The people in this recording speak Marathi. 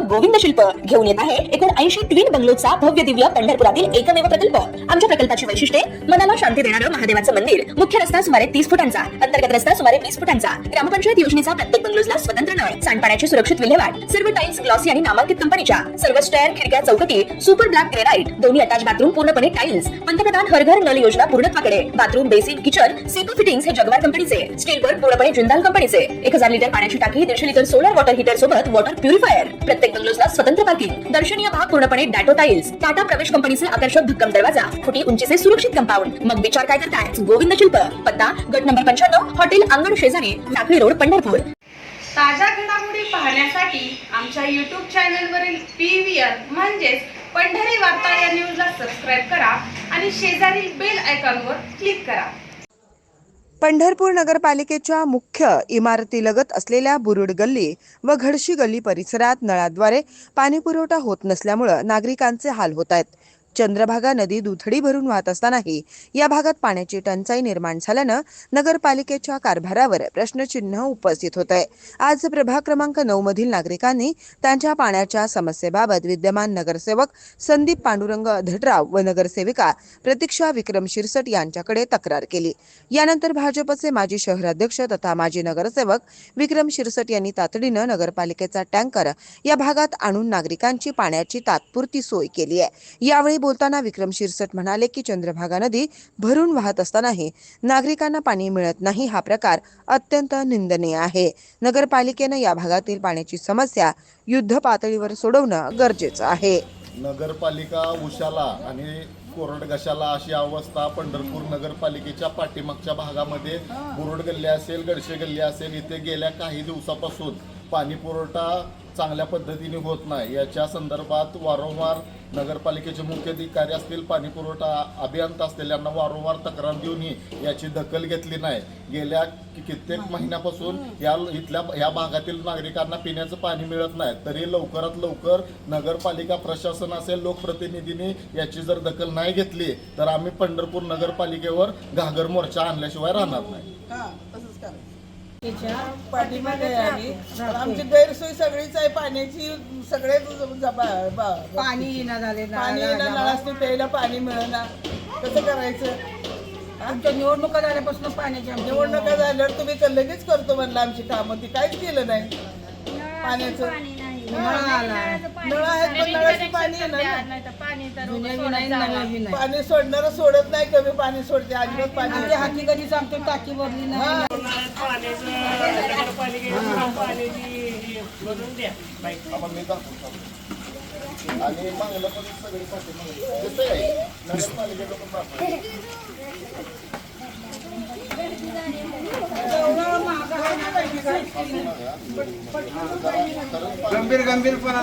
गोविंद शिल्प घेऊन येत आहे 79 ट्विन बंगलोचा भव्य दिव्य पंढरपुरातील एकमेव प्रकल्प। आमच्या प्रकल्पाची वैशिष्ट्ये मनाला शांती देणारं महादेवाचं मंदिर, मुख्य रस्ता सुमारे 30 फुटांचा, अंतर्गत रस्ता सुमारे 20 फुटांचा, ग्रामपंचायत योजनेचा प्रत्येक बंगलोजला स्वतंत्र नळ, सांडपाण्याची सुरक्षित विल्हेवाट, सर्व टाइल्स ग्लॉसी आणि नामांकित कंपनीच्या, सर्व स्टेअर, खिडक्या, चौकटी सुपर ब्लॅक ग्रेनाइट, दोन्ही अटॅच बाथरूम पूर्णपणे टाइल्स, पंतप्रधान हर घर नल योजना पूर्णत्वाकडे, bathroom, basin, kitchen, CP fittings हे जगवार कंपनीचे, स्टील वर्क पूर्णपणे जिंदाल कंपनीचे, 1000 लिटर पाण्याची टाकी, 150 लिटर सोलर वॉटर हीटर सोबत वॉटर प्युरिफायर, प्रत्येक बंगलोजला स्वतंत्र पार्किंग, दर्शनीय भाग पूर्णपणे डॅटो टाइल्स, टाटा प्रवेश कंपनीचे आकर्षक भक्कम दरवाजा, फुटी उंचीचे सुरक्षित कंपाऊंड। मग विचार काय करताय? गोविंद शिल्प, पत्ता गट नंबर 95, हॉटेल अंगण शेजारी, टाकळी रोड, पंढरपूर। ताज्या घडामोडी पाहण्यासाठी आमच्या YouTube चॅनलवरील PVR म्हणजेच पंढरी वार्ता या न्यूजला सबस्क्राइब करा आणि शेजारील बेल आयकॉनवर क्लिक करा। पंढरपूर नगरपालिकेच्या मुख्य इमारतीलगत असलेल्या बुरुड गल्ली व घडशी गल्ली परिसरात नळाद्वारे पाणीपुरवठा होत नसल्यामुळे नागरिकांचे हाल होत आहेत। चंद्रभागा नदी दुथडी भरून वाहत असतानाही या भागात पाण्याची टंचाई निर्माण झाल्यानं नगरपालिकेच्या कारभारावर प्रश्नचिन्ह उपस्थित होत आहे। आज प्रभाग क्रमांक 9 मधील नागरिकांनी त्यांच्या पाण्याच्या समस्येबाबत विद्यमान नगरसेवक संदीप पांडुरंग धडराव व नगरसेविका प्रतीक्षा विक्रम शिरसट यांच्याकडे तक्रार केली। यानंतर भाजपचे माजी शहराध्यक्ष तथा माजी नगरसेवक विक्रम शिरसट यांनी तातडीनं नगरपालिकेचा टँकर या भागात आणून नागरिकांची पाण्याची तात्पुरती सोय केली आहे। यावेळी बोलताना विक्रम शिरसट म्हणाले की चंद्रभागा नदी भरून वाहत असतानाही नागरिकांना पाणी मिळत नाही, हा प्रकार अत्यंत निंदनीय आहे। नगरपालिकेने या भागातील पाण्याची समस्या युद्ध पातळीवर सोडवणं गरजेचं आहे। नगरपालिका उशाला आणि कोरडघशाला अशी अवस्था पंढरपूर नगरपालिकेच्या पाठीमागच्या भागामध्ये बुरुड गल्ली असेल, गडशे गल्ली असेल, इथे गेल्या काही दिवसापासून पाणी पुरवठा चांगल्या पद्धतीने होत नाही। याच्या संदर्भात वारंवार नगरपालिकेचे मुख्य अधिकारी असतील, पाणी पुरवठा अभियंता असतील, यांना वारंवार तक्रार देऊनही याची दखल घेतली नाही। गेल्या कित्येक महिन्यापासून या भागातील नागरिकांना पिण्याचं पाणी मिळत नाही। तरी लवकरात लवकर नगरपालिका प्रशासन असेल, लोकप्रतिनिधींनी याची जर दखल नाही घेतली तर आम्ही पंढरपूर नगरपालिकेवर घागर मोर्चा आणल्याशिवाय राहणार नाही। पाठीमागे आहे आमची गैरसोय सगळीच आहे पाण्याची, सगळे पाणी येणं झाले, पाणी नळासनी प्यायला पाणी मिळेना, कसं करायचं? आमच्या निवडणुका झाल्यापासून पाण्याची निवडणुका झाल्यावर तुम्ही लगेच करतो म्हणलं आमची कामं, ती काहीच केलं नाही। पाण्याचं नळ आहेत पण नळाचं पाणी येणार, पाणी सोडणारं सोडत नाही, कमी पाणी सोडते, अजिबात पाणी हाती कधी सांगतो टाकी भरली नाही। आणि मागलं पण सगळी कसं आहे नगरपालिकेचं पण गंभीरपणा